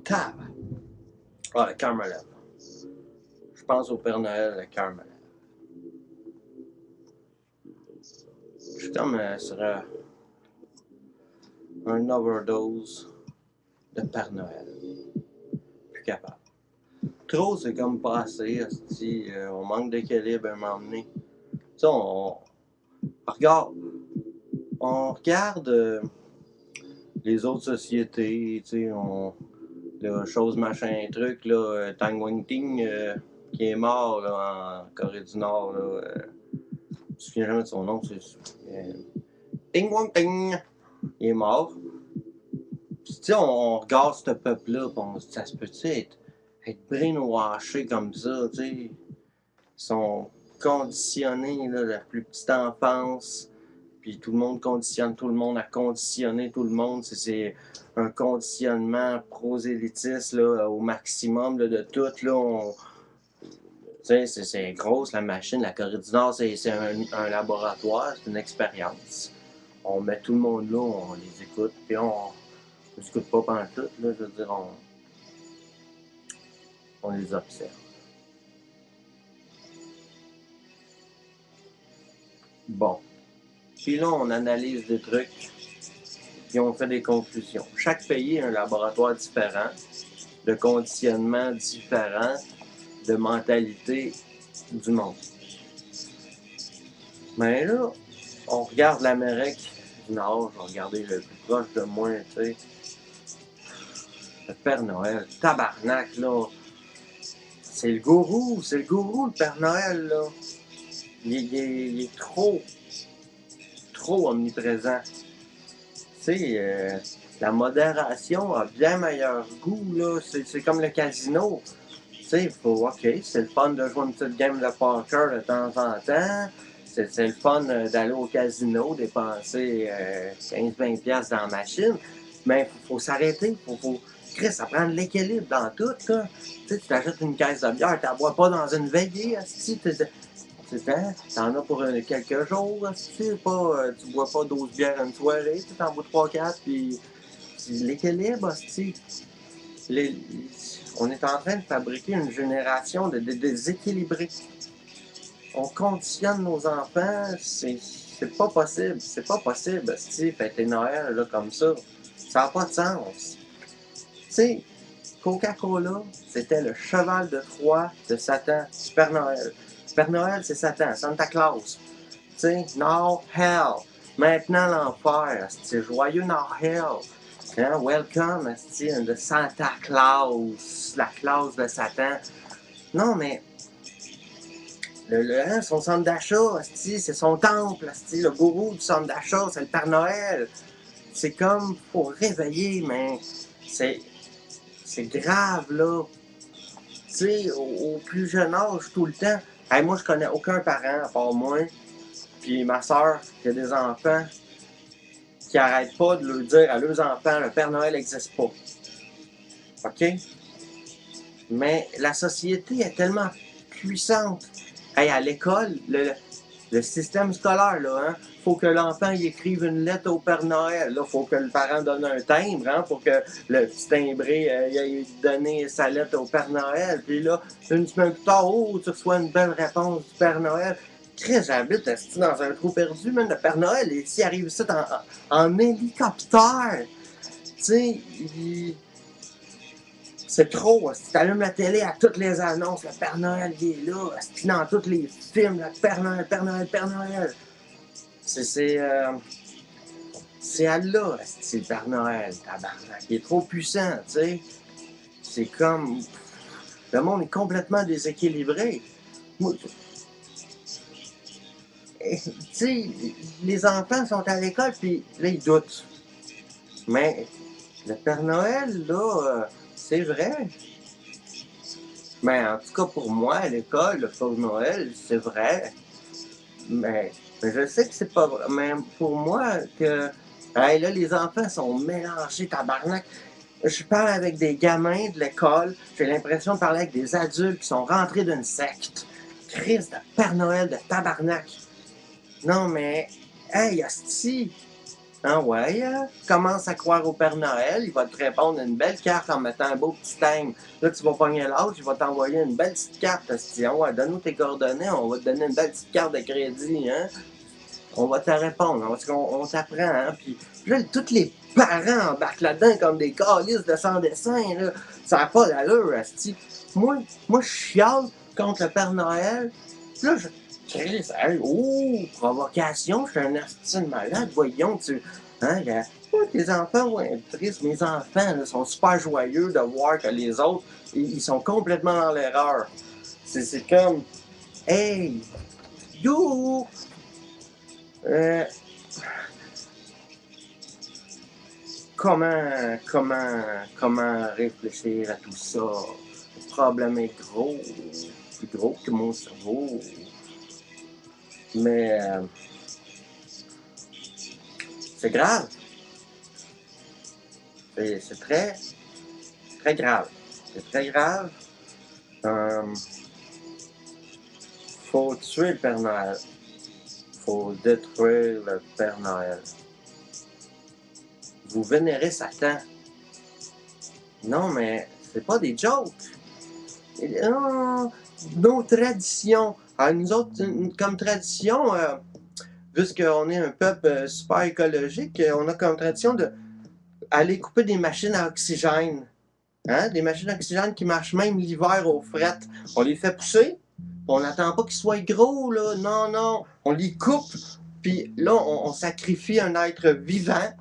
Tab. Ah, le cœur me lève. Je pense au Père Noël, le cœur me lève. Je suis comme sur un overdose de Père Noël. Plus capable. Trop, c'est comme pas assez. On manque d'équilibre à un moment donné. Tu sais, on regarde les autres sociétés, tu sais, là, chose machin truc, là, Tang Wing Ting, qui est mort là, en Corée du Nord, là, je me souviens jamais de son nom, Ting Wang Ting, il est mort. Puis tu sais, on regarde ce peuple-là, pis on se dit, ça se peut-tu être brainwashé comme ça, tu sais, ils sont conditionnés, là, de la plus petite enfance. Puis tout le monde conditionne tout le monde à conditionner tout le monde. C'est un conditionnement prosélytiste là, au maximum là, de tout. Là, c'est grosse la machine. La Corée du Nord, c'est un laboratoire, c'est une expérience. On met tout le monde là, on les écoute, puis on ne les écoute pas pendant tout. Là, je veux dire, on les observe. Bon. Puis là, on analyse des trucs, puis on fait des conclusions. Chaque pays a un laboratoire différent, de conditionnement différent, de mentalité du monde. Mais là, on regarde l'Amérique du Nord, je vais regarder le plus proche de moi, tu sais. Le Père Noël, tabarnak, là. C'est le gourou, le Père Noël, là. Il est trop omniprésent. Tu sais, la modération a bien meilleur goût, là. C'est comme le casino. Tu sais, OK, c'est le fun de jouer une petite game de poker de temps en temps. C'est le fun d'aller au casino, dépenser 15-20$ dans la machine. Mais il faut s'arrêter. Chris, ça prend de l'équilibre dans tout. Là. Tu sais, tu t'achètes une caisse de bière, tu ne bois pas dans une veillée. T'en as pour quelques jours. Tu bois pas 12 bières une soirée. Tu en bois 3-4. Puis l'équilibre, on est en train de fabriquer une génération de déséquilibrés. On conditionne nos enfants, c'est pas possible. C'est pas possible, fêter Noël là, comme ça. Ça n'a pas de sens. Tu sais, Coca-Cola, c'était le cheval de Troie de Satan, du Père Noël. Père Noël, c'est Satan, Santa Claus. Tu sais, no hell. Maintenant l'enfer, c'est joyeux no hell. Hein? Welcome, de Santa Claus, la clause de Satan. Non, mais son centre d'achat, c'est son temple, le gourou du centre d'achat, c'est le Père Noël. C'est comme pour réveiller, mais c'est grave, là. Tu sais, au plus jeune âge, tout le temps. Hey, moi, je connais aucun parent, à part moi, puis ma soeur, qui a des enfants, qui n'arrêtent pas de leur dire à leurs enfants, le Père Noël n'existe pas. OK? Mais la société est tellement puissante. Hey, à l'école, le système scolaire, là, hein, faut que l'enfant y écrive une lettre au Père Noël. Là, faut que le parent donne un timbre, hein, pour que le petit timbré ait donné sa lettre au Père Noël. Puis là, une semaine plus tard, oh, tu reçois une belle réponse du Père Noël. Chris, j'habite dans un trou perdu, même le Père Noël, et s'il arrive ça en hélicoptère, tu sais, c'est trop. Si tu allumes la télé à toutes les annonces, le Père Noël il est là. Dans tous les films, le Père Noël, Père Noël, Père Noël. C'est Allah, c'est le Père Noël, tabarnak. Il est trop puissant, tu sais. C'est comme... Le monde est complètement déséquilibré. Tu sais, les enfants sont à l'école, puis là, ils doutent. Mais le Père Noël, là... c'est vrai. Mais en tout cas, pour moi, à l'école, le Père Noël, c'est vrai. Mais je sais que c'est pas vrai. Mais pour moi, que hey, là, les enfants sont mélangés, tabarnak. Je parle avec des gamins de l'école, j'ai l'impression de parler avec des adultes qui sont rentrés d'une secte. Christ de Père Noël de tabarnak. Non, mais, hey, asti. Ah ouais, commence à croire au Père Noël, il va te répondre une belle carte en mettant un beau petit thème. Là, tu vas pogner l'autre, il va t'envoyer une belle petite carte. Asti. Ah ouais, donne-nous tes coordonnées, on va te donner une belle petite carte de crédit, hein. On va te répondre, parce qu'on t'apprend, hein. Puis là, tous les parents embarquent là-dedans comme des calices de sans-dessin, là. Ça n'a pas d'allure, asti. Moi, je chiale contre le Père Noël. Là, je... Chris, hey, oh, provocation, je suis un asti de malade, voyons, tu... Hein, tes enfants vont être tristes. Mes enfants là, sont super joyeux de voir que les autres, ils sont complètement dans l'erreur. C'est comme, hey, you! Euh, comment réfléchir à tout ça? Le problème est gros, plus gros que mon cerveau. Mais c'est grave. C'est très, très grave. C'est très grave. Faut tuer le Père Noël. Faut détruire le Père Noël. Vous vénérez Satan. Non, mais c'est pas des jokes. Nos traditions. Alors, nous autres, comme tradition, puisqu'on est un peuple super écologique, on a comme tradition d'aller couper des machines à oxygène. Hein? Des machines à oxygène qui marchent même l'hiver au fret. On les fait pousser, on n'attend pas qu'ils soient gros, là. Non, non. On les coupe, puis là, on sacrifie un être vivant,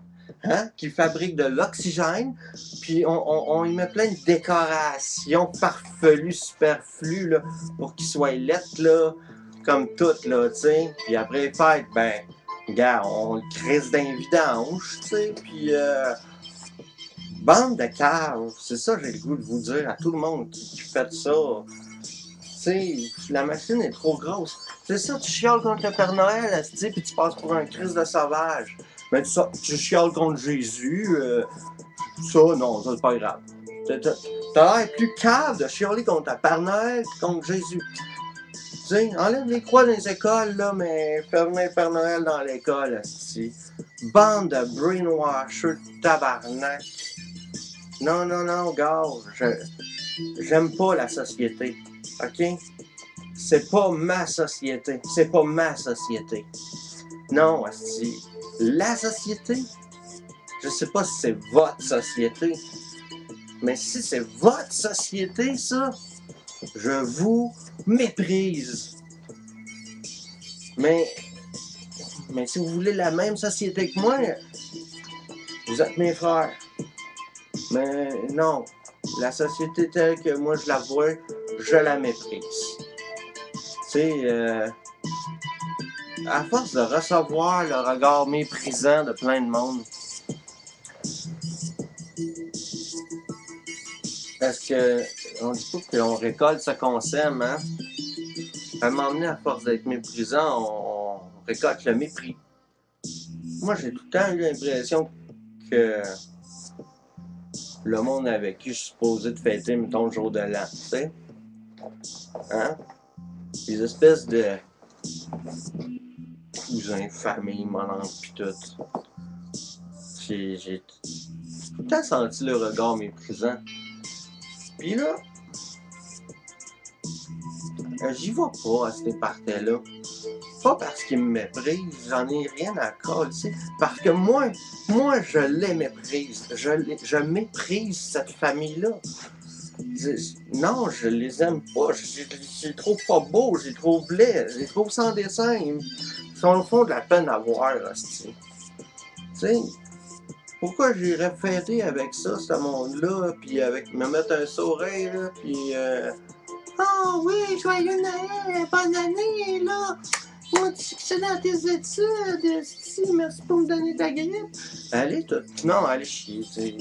hein, qui fabrique de l'oxygène, puis on y met plein de décorations farfelues, superflues, là, pour qu'il soit lettre, là, comme tout, là, tu sais. Puis après les fêtes, ben, regarde, on le crisse d'un vidange, tu sais, puis bande de caves, c'est ça que j'ai le goût de vous dire à tout le monde qui fait ça. Tu sais, la machine est trop grosse. C'est ça, tu chiales contre le Père Noël, asti, puis tu passes pour un Christ de sauvage. Mais tu chiales contre Jésus, ça, non, ça, c'est pas grave. T'as l'air plus cave de chialer contre le Père Noël que contre Jésus. Tu sais, enlève les croix dans les écoles, là, mais fais venir le Père Noël dans l'école, asti. Bande de brainwashers tabarnak. Non, non, non, gars, j'aime pas la société, ok? C'est pas ma société, c'est pas ma société. Non, asti, la société, je sais pas si c'est votre société, mais si c'est votre société, ça, je vous méprise. Mais si vous voulez la même société que moi, vous êtes mes frères. Mais non, la société telle que moi je la vois, je la méprise. Tu sais, à force de recevoir le regard méprisant de plein de monde, parce que on dit pas qu'on récolte ce qu'on sème, hein? À un moment donné, à force d'être méprisant, on récolte le mépris. Moi, j'ai tout le temps eu l'impression que le monde avec qui je suis supposé de fêter, mettons, le jour de l'an, tu sais? Hein? Des espèces de cousins, famille, mon oncle, pis tout. J'ai tout le temps senti le regard méprisant. Pis là, j'y vais pas à ces parties-là. Pas parce qu'ils me méprisent, j'en ai rien à coller, parce que moi, je les méprise. Je méprise cette famille-là. Non, je les aime pas. Je les trouve pas beaux, je les trouve laids, je les trouve sans dessin. Ils sont au fond de la peine à voir, tu sais. Pourquoi j'irais fêter avec ça, ce monde-là, puis avec me mettre un sourire, là, puis oh oui, joyeux Noël, bonne année, là! Bon succès dans tes études, si, merci pour me donner ta grippe. Allez, non, allez chier, tu sais.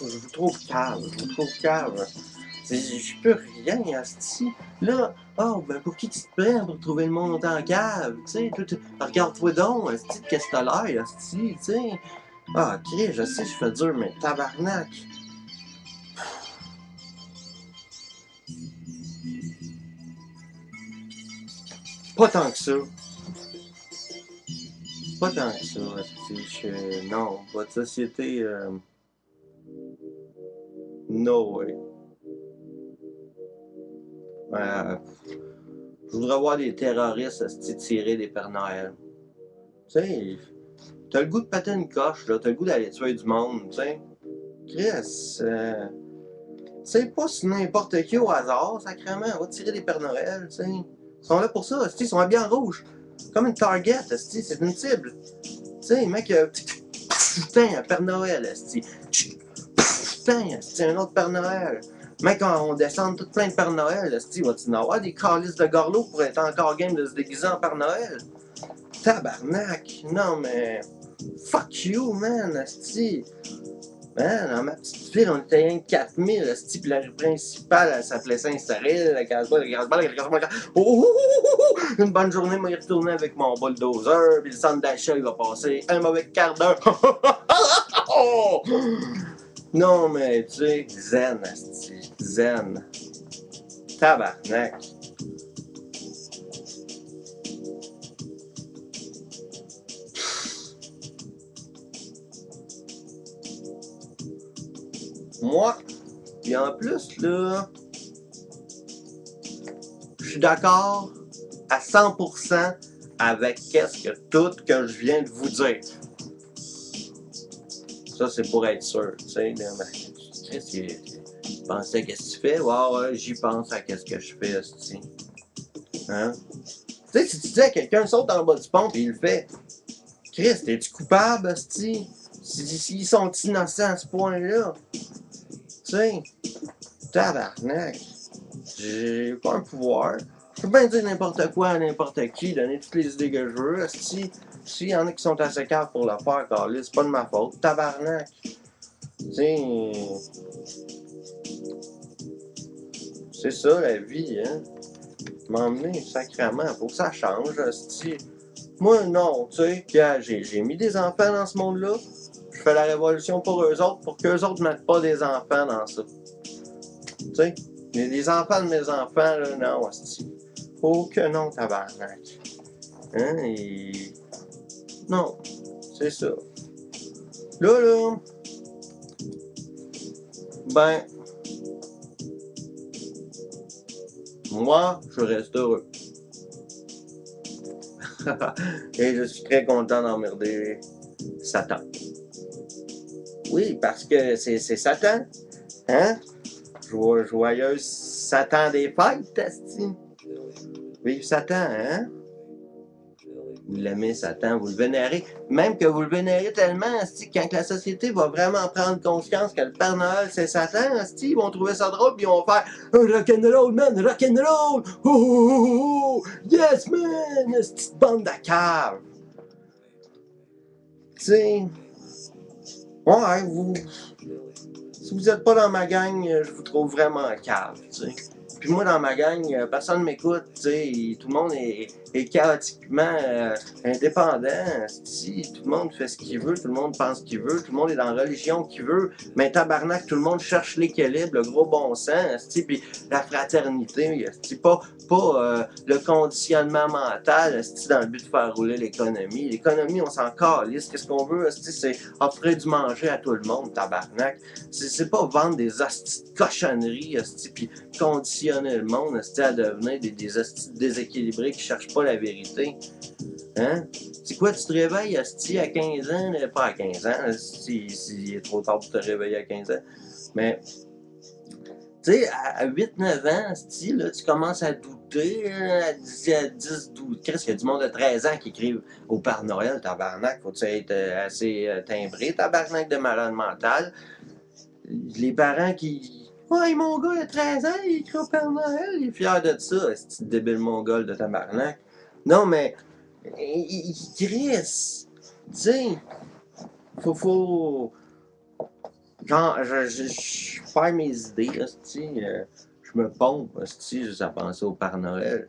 Je vous trouve cave, Je peux rien, asti. Là, oh, ben pour qui tu te prends pour trouver le monde en cave, tu sais? Regarde-toi donc, asti, qu'est-ce que t'as l'air, asti, tu sais? Ah, ok, je sais, je fais dur, mais tabarnak. Pas tant que ça. Pas tant que ça. Non, votre société... no way. Je voudrais voir des terroristes tirer des Pères Noël. Tu sais, t'as le goût de péter une coche, là. T'as le goût d'aller tuer du monde, tu sais. Chris, c'est pas si n'importe qui au hasard, sacrément. On va tirer des Pères Noël, tu sais. Ils sont là pour ça, ils sont habillés en rouge. Comme une target, c'est une cible. Tu sais, mec, putain, un Père Noël, putain, c'est un autre Père Noël. Mec, quand on descend tout plein de Père Noël, va-tu en avoir des calices de gorlots pour être encore game de se déguiser en Père Noël? Tabarnak! Non, mais... Fuck you, man, asti! Man, dans ma petite ville, on était rien que 4000, asti, pis la rue principale, elle s'appelait Saint-Cyril, la Casbah, une bonne journée, moi, y retourner avec mon bulldozer, pis le centre d'achat, il va passer un mauvais quart d'heure. Non, mais, tu sais, zen, asti, zen. Tabarnak. Moi, et en plus, là, je suis d'accord à 100% avec tout que je viens de vous dire. Ça, c'est pour être sûr, tu sais. Tu pensais qu'est-ce que tu fais? Ouais, j'y pense à qu'est-ce que je fais, hostie. Hein? Tu sais, si tu dis à quelqu'un saute en bas du pont et il le fait, Chris, es-tu coupable, hostie? S'ils sont innocents à ce point-là. Tu sais, tabarnak. J'ai pas un pouvoir. Je peux bien dire n'importe quoi à n'importe qui, donner toutes les idées que je veux. S'il y en a qui sont assez capables pour le faire, Carlis, c'est pas de ma faute. Tabarnak. T'sais, c'est ça la vie, hein. M'emmener sacrément, faut que ça change, hostie. Moi, non, tu sais, j'ai mis des enfants dans ce monde-là. Je fais la révolution pour eux autres, pour qu'eux autres ne mettent pas des enfants dans ça. Tu sais, les enfants de mes enfants, là, non, hostie. Oh que non, tabarnak. Hein, et... Non, c'est ça. Là, ben, moi, je reste heureux. Et je suis très content d'emmerder Satan. Oui, parce que c'est Satan. Hein? Joyeuse Satan des fêtes, asti. Vive Satan, hein? Vous l'aimez, Satan, vous le vénérez. Même que vous le vénérez tellement, asti, quand la société va vraiment prendre conscience que le Père Noël, c'est Satan, asti, ils vont trouver ça drôle, puis ils vont faire rock'n'roll, man, rock'n'roll! Oh, oh, oh, oh, yes, man! Asti, bande de cave! Tu sais, ouais, si vous êtes pas dans ma gang, je vous trouve vraiment cave, tu sais. Puis moi, dans ma gang, personne ne m'écoute, tu sais. Tout le monde est chaotiquement indépendant. Si, tout le monde fait ce qu'il veut, tout le monde pense ce qu'il veut, tout le monde est dans la religion qu'il veut. Mais tabarnak, tout le monde cherche l'équilibre, le gros bon sens, puis la fraternité, pas le conditionnement mental, dans le but de faire rouler l'économie. L'économie, on s'en calisse. Qu'est-ce qu'on veut, c'est offrir du manger à tout le monde, tabarnak. C'est pas vendre des hosties de cochonneries, puis conditionner le monde à devenir des hosties déséquilibrés qui cherchent pas la vérité. Hein? C'est quoi, tu te réveilles hostie à 15 ans? Pas à 15 ans, s'il est trop tard pour te réveiller à 15 ans. Mais, tu sais, à 8-9 ans, là, tu commences à douter, à 10, 12, qu'est-ce qu'il y a du monde de 13 ans qui écrivent au Père Noël, tabarnak, faut-tu être assez timbré, tabarnak de malade mental. Les parents qui... Ouais, mon gars, il a 13 ans, il écrit au Père Noël, il est fier de ça, ce petit débile mongol de tabarnak. Non, mais, il crisse. Tu sais, faut... Quand je perds mes idées, je me pompe, juste à penser au Père Noël,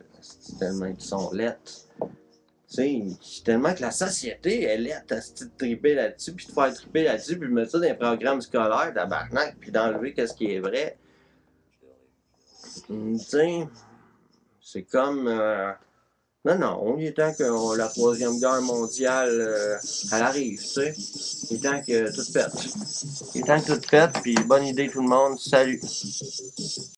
tellement qu'ils sont lettres. Tu sais, tellement que la société est lettre à de triper là-dessus, puis de faire triper là-dessus, puis de mettre ça dans les programmes scolaires, tabarnak, puis d'enlever qu'est-ce qui est vrai. Tu sais, c'est comme Non, non, il est temps que la Troisième Guerre mondiale, elle arrive, tu sais. Il est temps que tout pète. Il est temps que tout pète, puis bonne idée tout le monde. Salut!